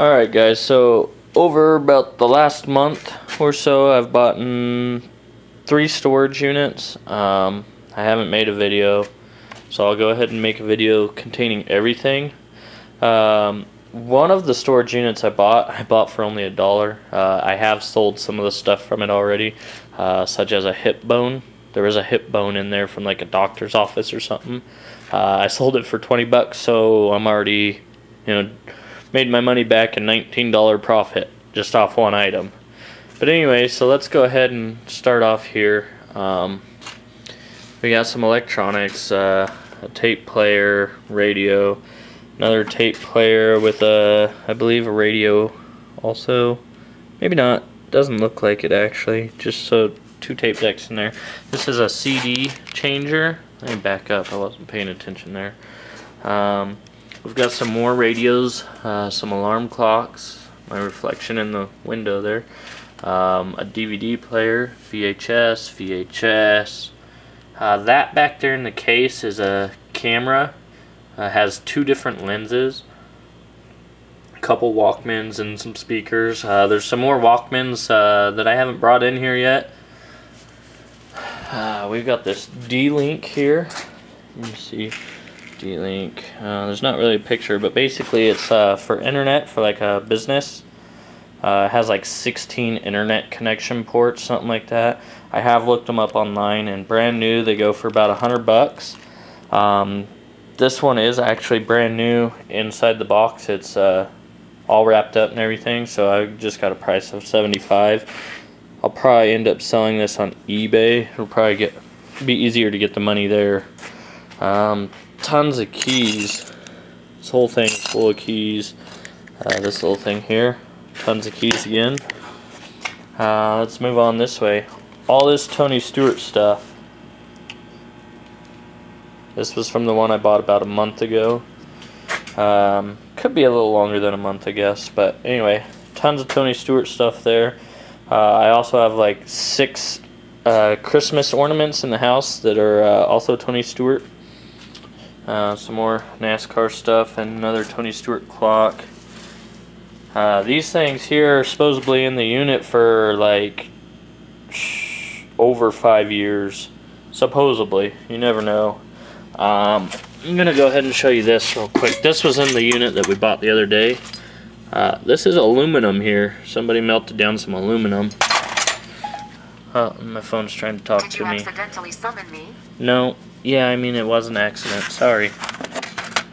Alright guys, so over about the last month or so I've bought 3 storage units. I haven't made a video, so I'll go ahead and make a video containing everything. One of the storage units I bought for only $1. I have sold some of the stuff from it already, such as a hip bone. There was a hip bone in there from like a doctor's office or something. I sold it for 20 bucks, so I'm already, made my money back in $19 profit just off one item. But anyway, so let's go ahead and start off here. We got some electronics, a tape player, radio, another tape player with I believe a radio also. Maybe not, doesn't look like it actually, just so 2 tape decks in there. This is a CD changer. Let me back up, I wasn't paying attention there. We've got some more radios, some alarm clocks, my reflection in the window there, a DVD player, VHS. That back there in the case is a camera. Has 2 different lenses, a couple Walkmans and some speakers. There's some more Walkmans that I haven't brought in here yet. We've got this D-Link here. Let me see. D-Link. There's not really a picture, but basically it's for internet, for like a business. It has like 16 internet connection ports, something like that. I have looked them up online, and brand new they go for about 100 bucks. This one is actually brand new inside the box. It's all wrapped up and everything, so I just got a price of $75. I'll probably end up selling this on eBay. It'll probably be easier to get the money there. Tons of keys. This whole thing is full of keys. This little thing here, tons of keys again. Let's move on this way. All this Tony Stewart stuff. This was from the one I bought about a month ago. Could be a little longer than a month, I guess. But anyway, tons of Tony Stewart stuff there. I also have like 6 Christmas ornaments in the house that are also Tony Stewart. Some more NASCAR stuff and another Tony Stewart clock. These things here are supposedly in the unit for like over 5 years. Supposedly. You never know. I'm going to go ahead and show you this real quick. This was in the unit that we bought the other day. This is aluminum here. Somebody melted down some aluminum. Oh, my phone's trying to talk to me. Did you accidentally summon me? No. Yeah, I mean, it was an accident. Sorry.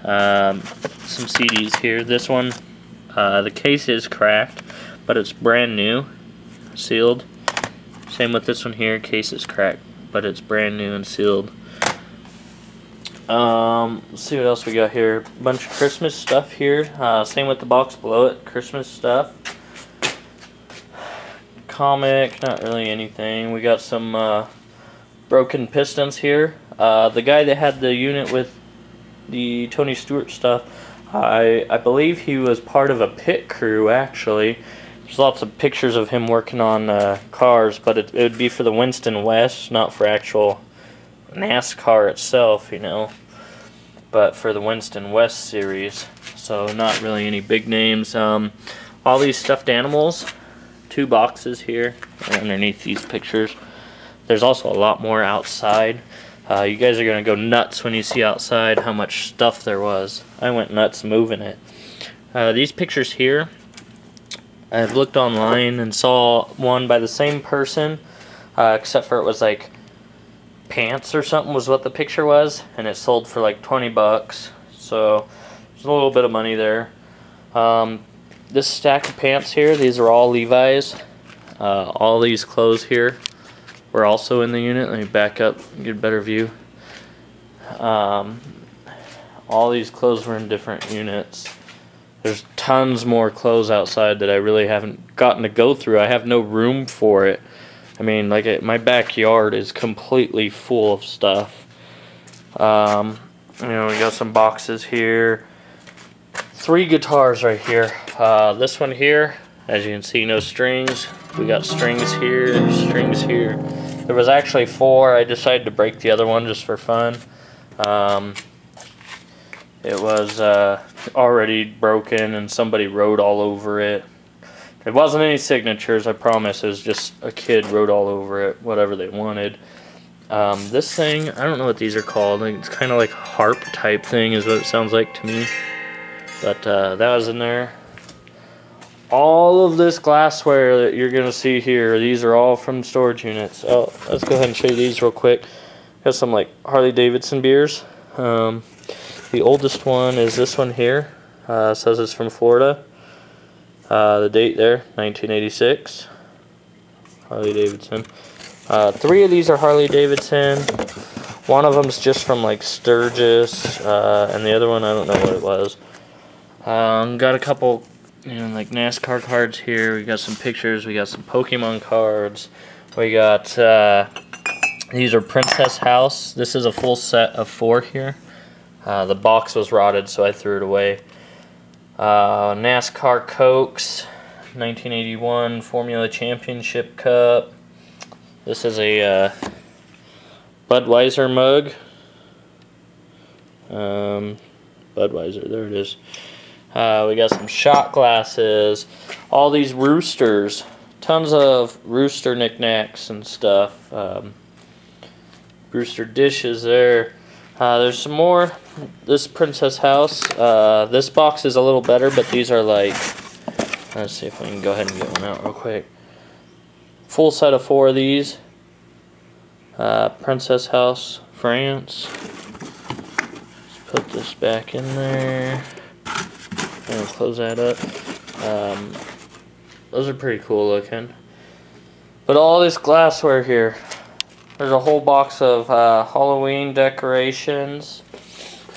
Some CDs here. This one, the case is cracked, but it's brand new, sealed. Same with this one here. Case is cracked, but it's brand new and sealed. Let's see what else we got here. A bunch of Christmas stuff here. Same with the box below it. Christmas stuff. Comic, not really anything. We got some broken pistons here. The guy that had the unit with the Tony Stewart stuff, I believe he was part of a pit crew actually. There's lots of pictures of him working on cars, but it would be for the Winston West, not for actual NASCAR itself, but for the Winston West series. So not really any big names. All these stuffed animals, 2 boxes here underneath these pictures. There's also a lot more outside. You guys are going to go nuts when you see outside how much stuff there was. I went nuts moving it. These pictures here, I've looked online and saw one by the same person, except for it was like pants or something was what the picture was, and it sold for like 20 bucks. So there's a little bit of money there. This stack of pants here, these are all Levi's. All these clothes here were also in the unit. Let me back up and get a better view. All these clothes were in different units. There's tons more clothes outside that I really haven't gotten to go through. I have no room for it. I mean, like, my backyard is completely full of stuff. We got some boxes here. 3 guitars right here. This one here, as you can see, no strings. We got strings here and strings here. There was actually 4. I decided to break the other one just for fun. It was already broken and somebody wrote all over it. It wasn't any signatures, I promise. It was just a kid wrote all over it, whatever they wanted. This thing, I don't know what these are called. It's kind of like a harp type thing is what it sounds like to me. But that was in there. All of this glassware that you're going to see here, these are all from storage units. Oh, let's go ahead and show you these real quick. Got some like Harley Davidson beers. The oldest one is this one here. Says it's from Florida. The date there, 1986. Harley Davidson. 3 of these are Harley Davidson. One of them's just from like Sturgis, and the other one I don't know what it was. Got a couple, like NASCAR cards here. We got some pictures. We got some Pokemon cards. We got these are Princess House. This is a full set of 4 here. The box was rotted, so I threw it away. NASCAR Cokes, 1981 Formula Championship Cup. This is a Budweiser mug. Budweiser, there it is. We got some shot glasses. All these roosters. Tons of rooster knickknacks and stuff. Rooster dishes there. There's some more. This Princess House. This box is a little better, but these are like... Let's see if we can go ahead and get one out real quick. Full set of 4 of these. Princess House, France. Let's put this back in there. And close that up. Those are pretty cool looking. But all this glassware here. There's a whole box of Halloween decorations.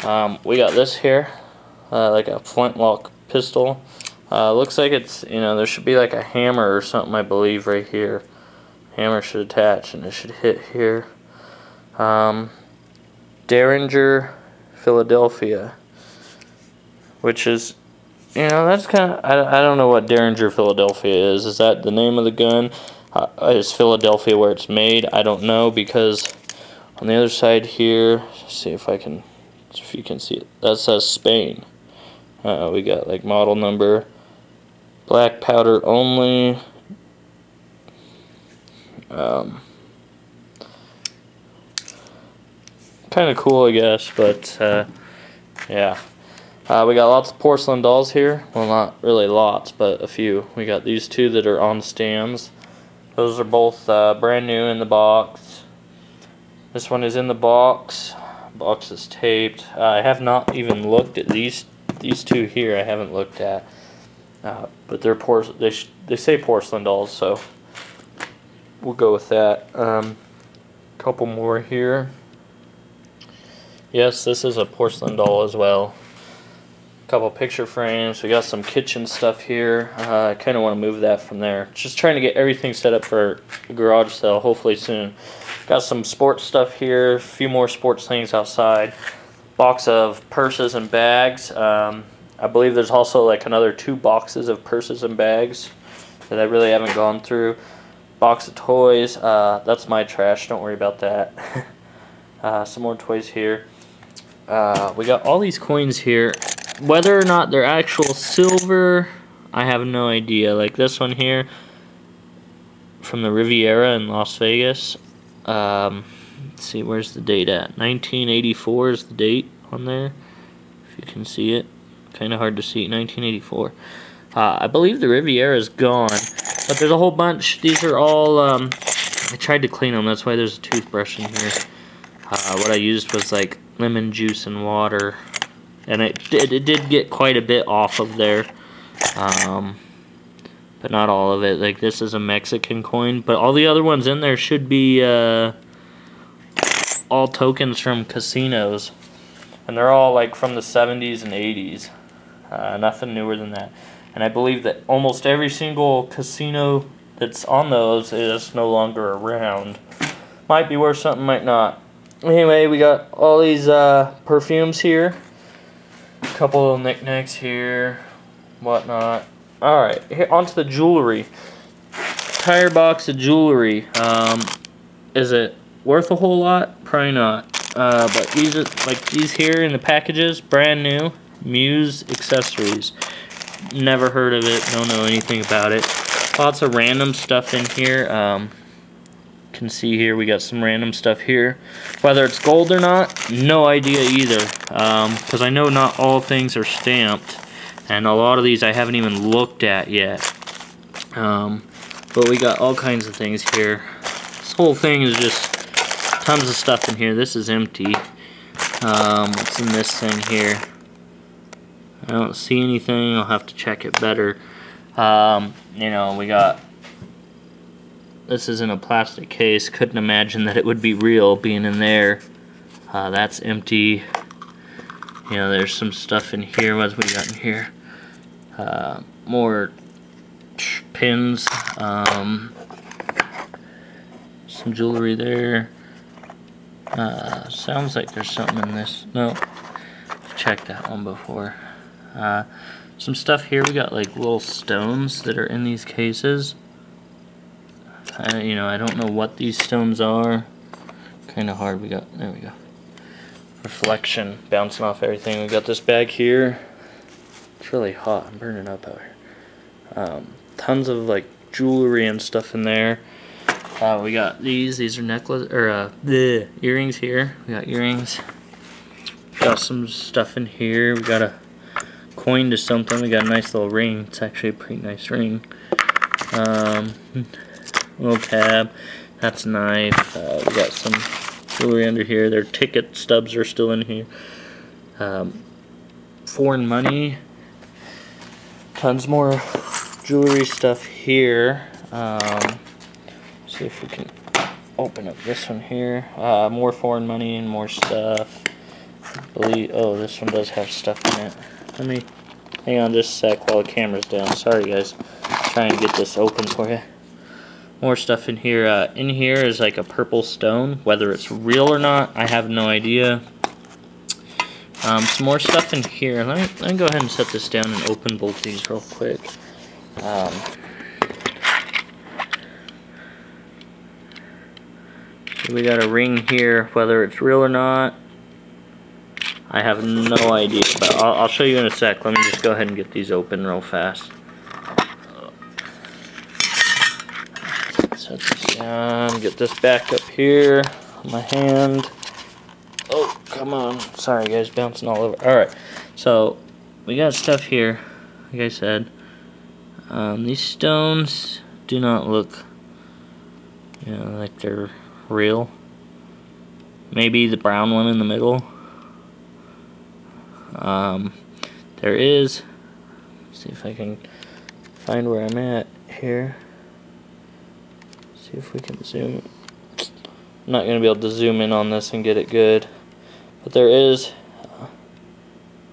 We got this here, like a flintlock pistol. Looks like it's, there should be like a hammer or something, I believe, right here. Hammer should attach and it should hit here. Derringer, Philadelphia. Which is, that's kind of, I don't know what Derringer, Philadelphia is. Is that the name of the gun? Is Philadelphia where it's made? I don't know, because on the other side here, see if you can see it. That says Spain. We got like model number, black powder only. Kind of cool, I guess, but yeah. We got lots of porcelain dolls here. Well, not really lots, but a few. We got these 2 that are on stands. Those are both brand new in the box. This one is in the box. Box is taped. I have not even looked at these 2 here. I haven't looked at, but they're they say porcelain dolls, so we'll go with that. Couple more here. Yes, this is a porcelain doll as well. Couple picture frames. We got some kitchen stuff here. I kind of want to move that from there. Just trying to get everything set up for a garage sale, hopefully soon. Got some sports stuff here. A few more sports things outside. Box of purses and bags. I believe there's also like another 2 boxes of purses and bags that I really haven't gone through. Box of toys. That's my trash. Don't worry about that. Some more toys here. We got all these coins here. Whether or not they're actual silver, I have no idea. Like this one here from the Riviera in Las Vegas. Let's see, where's the date at? 1984 is the date on there. If you can see it. Kind of hard to see. 1984. I believe the Riviera is gone. But there's a whole bunch. These are all... I tried to clean them. That's why there's a toothbrush in here. What I used was like lemon juice and water. And it did get quite a bit off of there, but not all of it. Like this is a Mexican coin, but all the other ones in there should be all tokens from casinos, and they're all like from the 70s and 80s. Nothing newer than that. And I believe that almost every single casino that's on those is no longer around. Might be worth something, might not. Anyway, we got all these perfumes here. Couple of knickknacks here, whatnot. Alright, here onto the jewelry. Entire box of jewelry. Is it worth a whole lot? Probably not. But these are like these here in the packages, brand new. Muse Accessories. Never heard of it, don't know anything about it. Lots of random stuff in here. Can see here we got some random stuff here. Whether it's gold or not, no idea either. Because I know not all things are stamped. And a lot of these I haven't even looked at yet. But we got all kinds of things here. This whole thing is just tons of stuff in here. This is empty. What's in this thing here? I don't see anything. I'll have to check it better. You know, we got... This is in a plastic case. Couldn't imagine that it would be real being in there. That's empty. You know, there's some stuff in here. What we got in here? More pins. Some jewelry there. Sounds like there's something in this. No, checked that one before. Some stuff here. We got like little stones that are in these cases. You know, I don't know what these stones are. Kind of hard. There we go. Reflection bouncing off everything. We got this bag here. It's really hot. I'm burning up out here. Tons of like jewelry and stuff in there. We got these. These are necklace or the earrings here. We got earrings. Got some stuff in here. We got a coin to something. We got a nice little ring. It's actually a pretty nice ring. Little tab. That's a knife. We got some jewelry under here. Their ticket stubs are still in here. Foreign money. Tons more jewelry stuff here. See if we can open up this one here. More foreign money and more stuff. Oh, this one does have stuff in it. Let me hang on just a sec while the camera's down. Sorry guys. Trying to get this open for you. More stuff in here. In here is like a purple stone. Whether it's real or not, I have no idea. Some more stuff in here. Let me go ahead and set this down and open both these real quick. We got a ring here. Whether it's real or not, I have no idea. But I'll show you in a sec. Let me just go ahead and get these open real fast. Set this down, get this back up here on my hand. Oh, come on. Sorry guys, bouncing all over. Alright, so we got stuff here, like I said. These stones do not look, you know, like they're real. Maybe the brown one in the middle. There is, let's see if I can find where I'm at here. See if we can zoom. I'm not going to be able to zoom in on this and get it good, but there is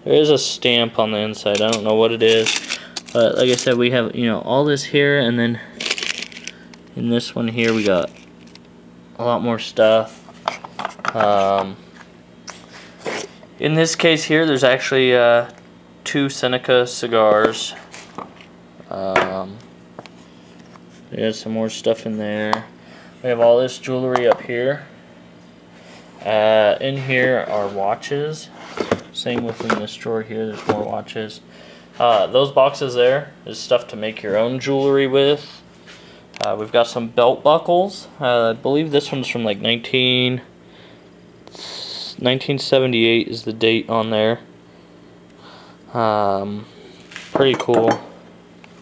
a stamp on the inside. I don't know what it is, but like I said, we have, you know, all this here, and then in this one here we got a lot more stuff. In this case here, there's actually 2 Seneca cigars. There's some more stuff in there. We have all this jewelry up here. In here are watches. Same within this drawer here, there's more watches. Those boxes there is stuff to make your own jewelry with. We've got some belt buckles. I believe this one's from like 1978 is the date on there. Pretty cool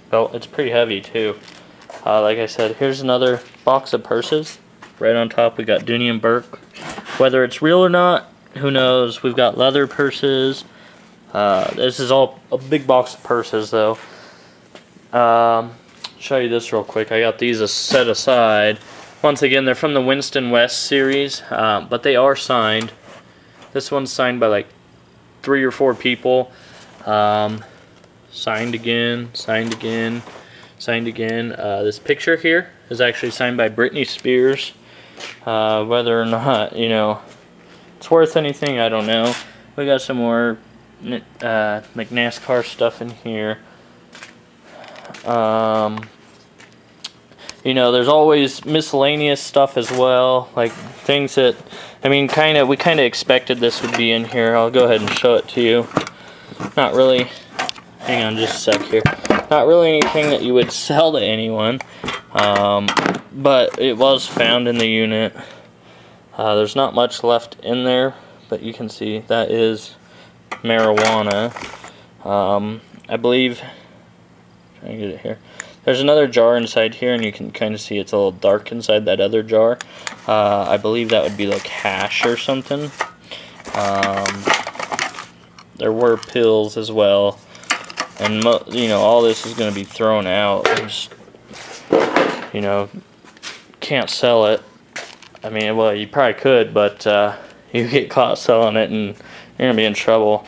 belt. It's pretty heavy too. Like I said, here's another box of purses. Right on top we got Dooney and Burke. Whether it's real or not, who knows. We've got leather purses. This is all a big box of purses though. Show you this real quick. I got these set aside. Once again, they're from the Winston West series, but they are signed. This one's signed by like 3 or 4 people. Signed again, signed again, signed again. This picture here is actually signed by Britney Spears. Whether or not, you know, it's worth anything, I don't know. We got some more like NASCAR stuff in here. You know, there's always miscellaneous stuff as well, like things that, I mean, we kind of expected this would be in here. I'll go ahead and show it to you. not really, hang on just a sec here, not really anything that you would sell to anyone, but it was found in the unit. There's not much left in there, but you can see that is marijuana. I believe, trying to get it here, there's another jar inside here, and you can kind of see it's a little dark inside that other jar. I believe that would be like hash or something. There were pills as well, and you know, all this is going to be thrown out. Just, you know, can't sell it. I mean, well, you probably could, but you get caught selling it and you're going to be in trouble.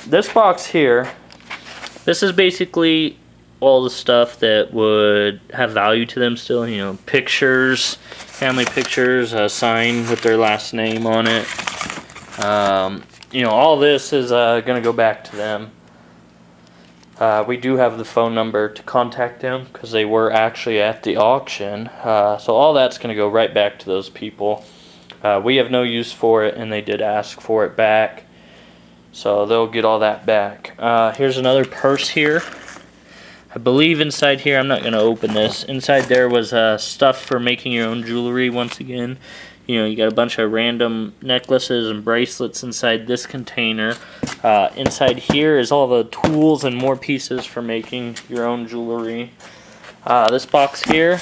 This box here, this is basically all the stuff that would have value to them still. You know, pictures, family pictures, a sign with their last name on it. You know, all this is going to go back to them. We do have the phone number to contact them because they were actually at the auction. So all that's going to go right back to those people. We have no use for it, and they did ask for it back. So they'll get all that back. Here's another purse here. I believe inside here, I'm not going to open this. Inside there was stuff for making your own jewelry once again. You know, you got a bunch of random necklaces and bracelets inside this container. Inside here is all the tools and more pieces for making your own jewelry. This box here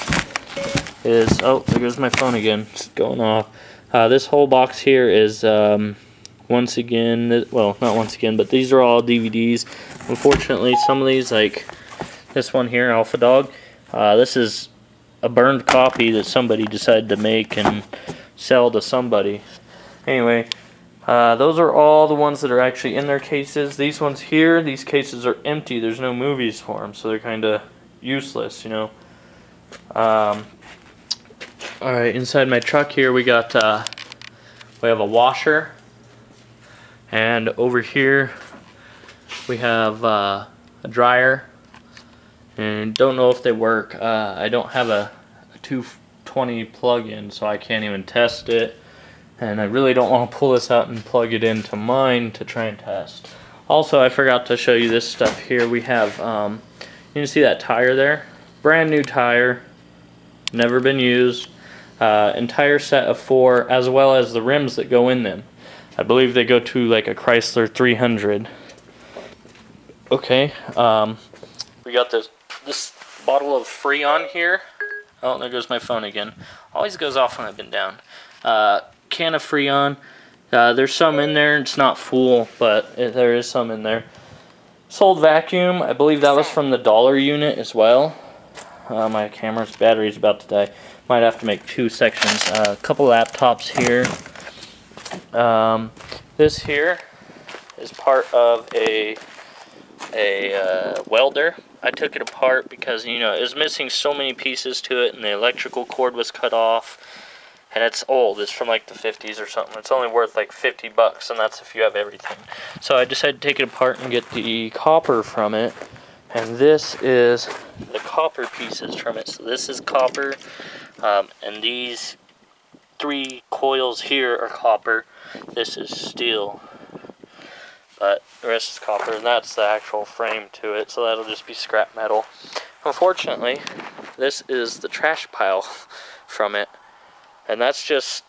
is, oh, there goes my phone again. It's going off. This whole box here is, once again, well, not once again, but these are all DVDs. Unfortunately, some of these, like this one here, Alpha Dog, this is a burned copy that somebody decided to make and sell to somebody. Anyway, those are all the ones that are actually in their cases. These ones here, these cases are empty. There's no movies for them, so they're kind of useless, you know. Alright, inside my truck here we got, we have a washer, and over here we have a dryer, and don't know if they work. I don't have a 220 plug-in, so I can't even test it, and I really don't want to pull this out and plug it into mine to try and test. Also, I forgot to show you this stuff here. We have, you can see that tire there, brand new tire, never been used, entire set of 4, as well as the rims that go in them. I believe they go to like a Chrysler 300. Okay, we got this bottle of Freon here. Oh, there goes my phone again. Always goes off when I've been down. Can of Freon. There's some in there. It's not full, but there is some in there. Sold vacuum. I believe that was from the dollar unit as well. My camera's battery's about to die. Might have to make 2 sections. A couple laptops here. This here is part of a welder. I took it apart because, you know, it was missing so many pieces to it, and the electrical cord was cut off, and it's old. It's from like the 50s or something. It's only worth like $50, and that's if you have everything. So I decided to take it apart and get the copper from it, and this is the copper pieces from it. So this is copper, and these 3 coils here are copper. This is steel, but the rest is copper, and that's the actual frame to it, so that'll just be scrap metal. Unfortunately, this is the trash pile from it, and that's just,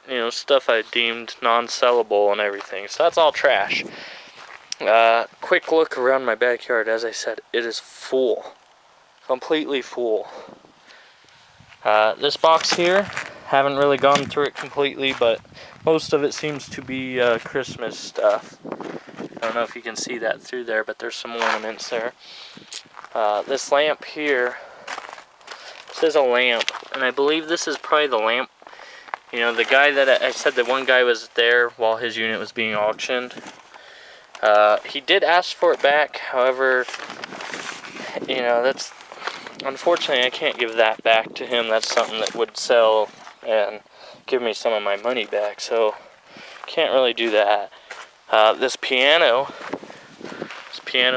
you know, stuff I deemed non-sellable and everything, so that's all trash. Quick look around my backyard. As I said, it is full, completely full. This box here, haven't really gone through it completely, but most of it seems to be Christmas stuff. I don't know if you can see that through there, but there's some ornaments there. This lamp here, this is a lamp, and I believe this is probably the lamp. You know, the guy that I said that one guy was there while his unit was being auctioned. He did ask for it back, however, you know, that's, unfortunately I can't give that back to him. That's something that would sell and give me some of my money back, so can't really do that. This piano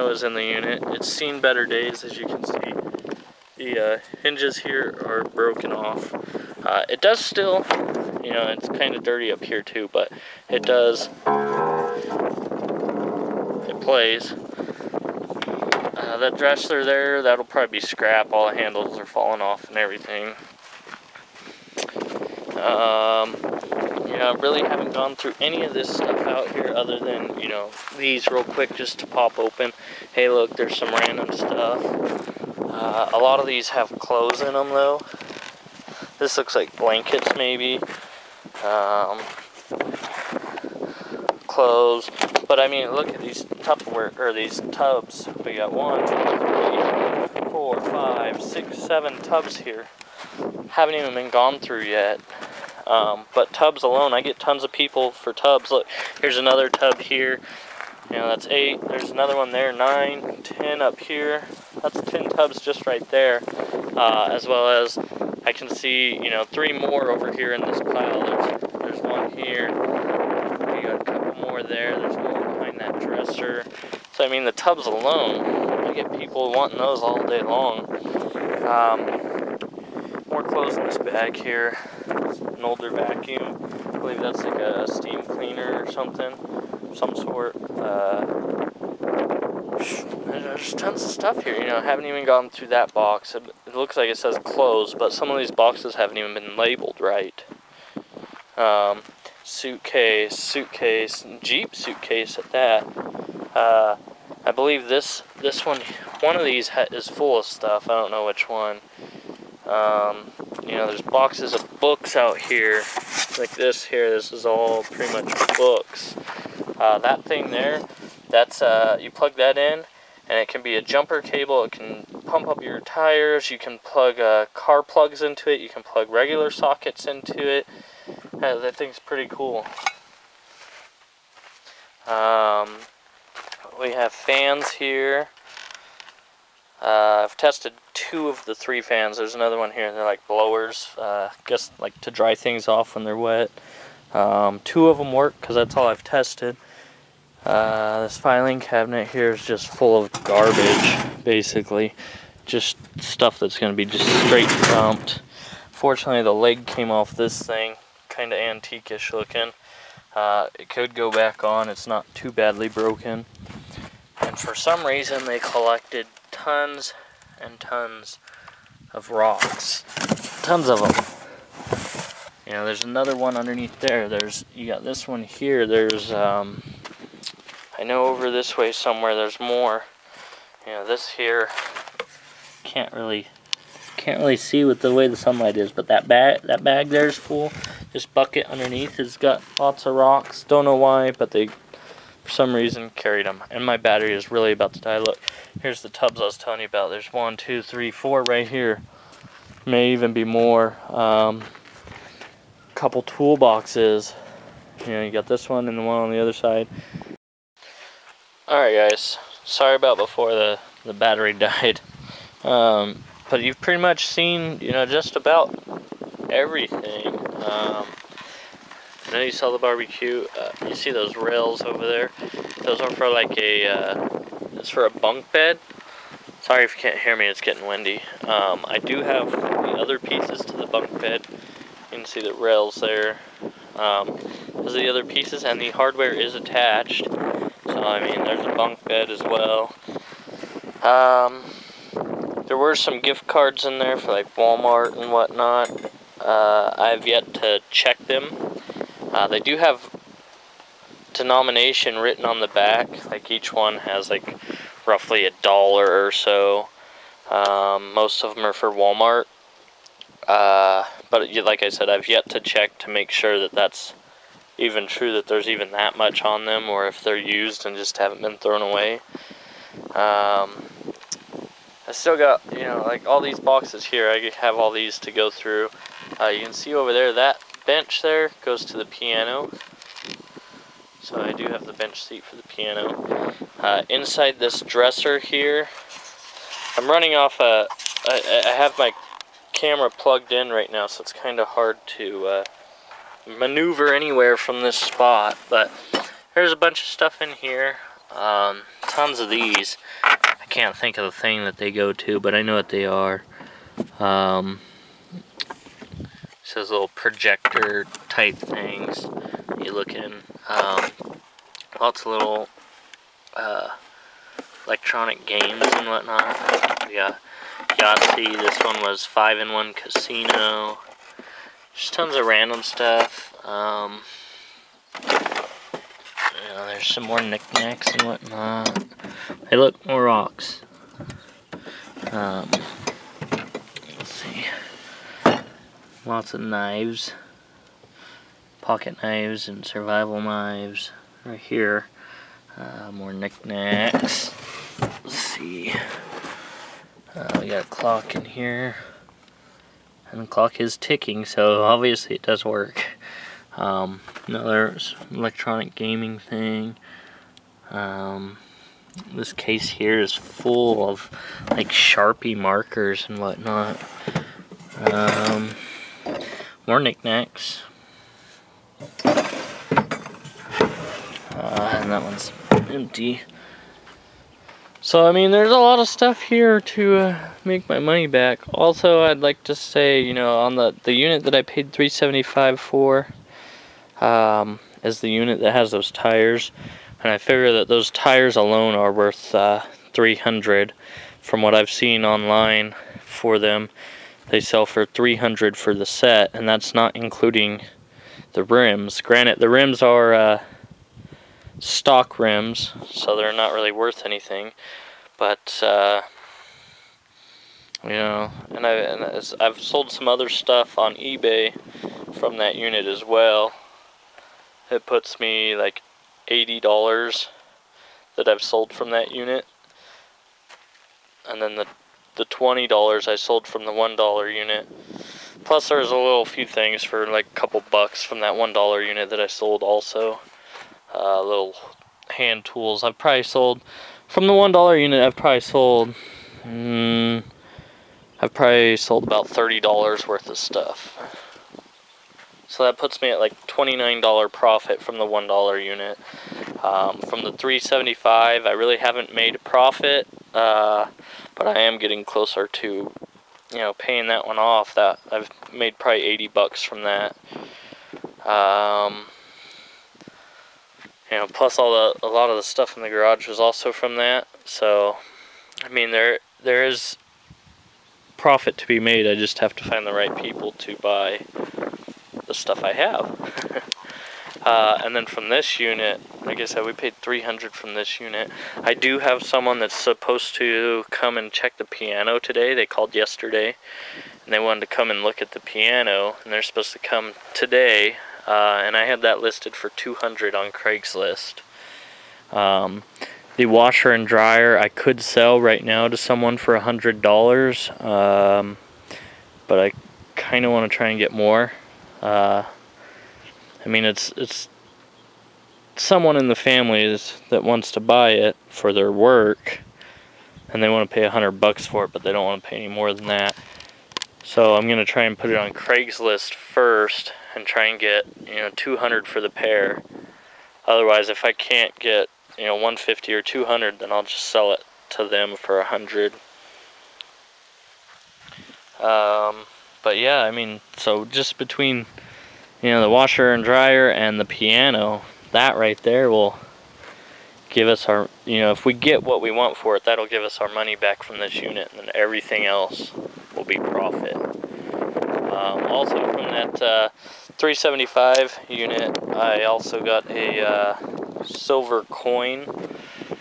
is in the unit. It's seen better days, as you can see. The hinges here are broken off. It does still, you know, it's kind of dirty up here too, but it replace. That dresser there, that'll probably be scrap. All the handles are falling off and everything. I really haven't gone through any of this stuff out here other than, these real quick just to pop open. Hey, look, there's some random stuff. A lot of these have clothes in them, though. This looks like blankets, maybe. Clothes. But, I mean, look at these Tupperware, or these tubs. We got 1, 2, 3, 4, 5, 6, 7 tubs here. Haven't even been gone through yet. But tubs alone, I get tons of people for tubs. Look, here's another tub here. That's 8. There's another one there, 9, 10 up here. That's 10 tubs just right there. As well as I can see, 3 more over here in this pile. There's one here. We got a couple more there. There's more behind that dresser. So, I mean, the tubs alone, I get people wanting those all day long. More clothes in this bag here. It's an older vacuum. I believe that's like a steam cleaner or something. Some sort. There's tons of stuff here. I haven't even gone through that box. It looks like it says clothes, but some of these boxes haven't even been labeled right. Suitcase, Jeep suitcase at that. I believe this one of these is full of stuff. I don't know which one. There's boxes of books out here, like this here. This is all pretty much books. That thing there, that's you plug that in, and it can be a jumper cable. It can pump up your tires. You can plug car plugs into it. You can plug regular sockets into it. That thing's pretty cool. We have fans here. I've tested 2 of the 3 fans. There's another one here. They're like blowers. Guess like to dry things off when they're wet. 2 of them work because that's all I've tested. This filing cabinet here is just full of garbage, basically. Just stuff that's going to be just straight dumped. Fortunately, the leg came off this thing. Kind of antique-ish looking. It could go back on. It's not too badly broken. And for some reason, they collected tons and tons of rocks. Tons of them. There's another one underneath there. You got this one here. There's, I know over this way somewhere there's more. This here, can't really see with the way the sunlight is, but that bag there's full. This bucket underneath has got lots of rocks. Don't know why, but they, for some reason, carried them. And my battery is really about to die. Look, here's the tubs I was telling you about. There's 1, 2, 3, 4 right here. May even be more. Couple toolboxes. You got this one and the one on the other side. Alright guys, sorry about before the battery died. But you've pretty much seen, just about everything. I know you saw the barbecue. You see those rails over there? Those are for like it's for a bunk bed. Sorry if you can't hear me, it's getting windy. I do have the other pieces to the bunk bed. You can see the rails there. Those are the other pieces, and the hardware is attached. So, I mean, there's a bunk bed as well. There were some gift cards in there for like Walmart and whatnot. I've yet to check them. They do have denomination written on the back. Like each one has like roughly $1 or so. Most of them are for Walmart. But like I said, I've yet to check to make sure that that's even true, that there's even that much on them, or if they're used and just haven't been thrown away. I still got, like all these boxes here. I have all these to go through. You can see over there, that bench there goes to the piano. So I do have the bench seat for the piano. Inside this dresser here, I'm running off I have my camera plugged in right now, so it's kind of hard to maneuver anywhere from this spot. But there's a bunch of stuff in here. Tons of these. I can't think of the thing that they go to, but I know what they are. Says little projector type things you look in. Lots of little electronic games and whatnot. We got Yahtzee. This one was 5-in-1 Casino. Just tons of random stuff. You know, there's some more knickknacks and whatnot. Hey, look, more rocks. Let's see. Lots of knives. Pocket knives and survival knives. Right here. More knickknacks. Let's see. We got a clock in here. And the clock is ticking, so obviously it does work. Another electronic gaming thing. This case here is full of like Sharpie markers and whatnot. More knickknacks. And that one's empty. So, I mean, there's a lot of stuff here to make my money back. Also, I'd like to say, you know, on the unit that I paid $375 for, is the unit that has those tires. And I figure that those tires alone are worth $300 from what I've seen online for them. They sell for $300 for the set, and that's not including the rims. Granted, the rims are stock rims, so they're not really worth anything. But you know, and I've sold some other stuff on eBay from that unit as well. It puts me like $80 that I've sold from that unit, and then the $20 I sold from the $1 unit. Plus there's a few things for like a couple bucks from that $1 unit that I sold also. Little hand tools. I've probably sold from the $1 unit. I've probably sold about $30 worth of stuff. So that puts me at like $29 profit from the $1 unit. From the $375, I really haven't made a profit, but I am getting closer to, you know, paying that one off. That I've made probably $80 from that. You know, plus a lot of the stuff in the garage was also from that. So, I mean, there is profit to be made. I just have to find the right people to buy the stuff I have. And then from this unit, like I said, we paid $300 from this unit. I do have someone that's supposed to come and check the piano today. They called yesterday, and they wanted to come and look at the piano, and they're supposed to come today. And I had that listed for $200 on Craigslist. The washer and dryer I could sell right now to someone for $100, but I kind of want to try and get more. I mean, it's someone in the family that wants to buy it for their work, and they want to pay $100 for it, but they don't want to pay any more than that. So I'm gonna try and put it on Craigslist first and try and get, you know, $200 for the pair. Otherwise, if I can't get, you know, $150 or $200, then I'll just sell it to them for $100. But yeah, I mean, so just between, you know, the washer and dryer and the piano, that right there will give us our, you know, if we get what we want for it, that'll give us our money back from this unit, and then everything else will be profit. Also from that $375 unit, I also got a silver coin.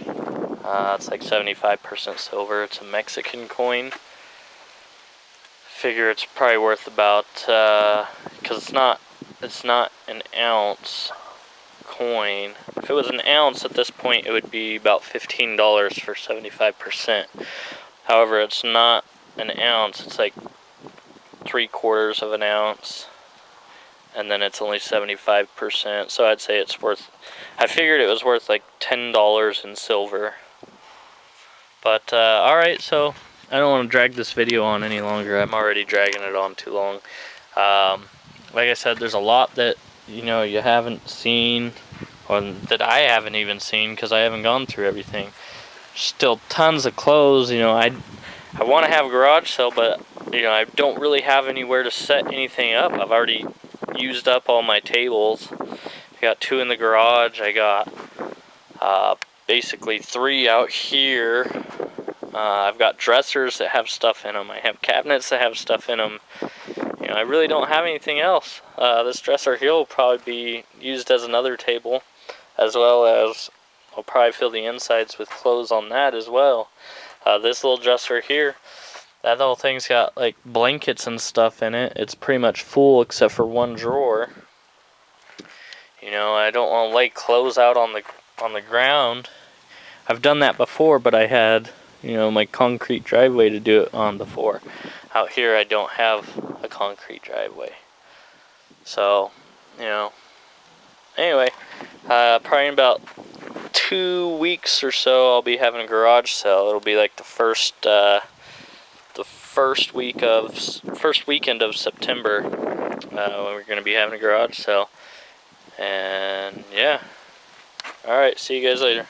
It's like 75% silver. It's a Mexican coin. Figure it's probably worth about, because it's not an ounce coin. If it was an ounce at this point, it would be about $15 for 75%. However, it's not an ounce. It's like 3/4 of an ounce, and then it's only 75%. So I'd say it's worth. I figured it was worth like $10 in silver. But all right, so I don't want to drag this video on any longer. I'm already dragging it on too long. Like I said, there's a lot that, you know, you haven't seen, or that I haven't even seen because I haven't gone through everything. Still tons of clothes. You know, I want to have a garage sale, but, you know, I don't really have anywhere to set anything up. I've already used up all my tables. I got 2 in the garage. I got basically 3 out here. I've got dressers that have stuff in them. I have cabinets that have stuff in them. You know, I really don't have anything else. This dresser here will probably be used as another table, as well as I'll probably fill the insides with clothes on that as well. This little dresser here, that little thing's got like blankets and stuff in it. It's pretty much full except for one drawer. You know, I don't want to lay clothes out on the ground. I've done that before, but I had, you know, my concrete driveway to do it on before. Out here I don't have a concrete driveway. So, you know, anyway, probably in about 2 weeks or so I'll be having a garage sale. It'll be like the first weekend of September when we're going to be having a garage sale. And yeah, alright, see you guys later.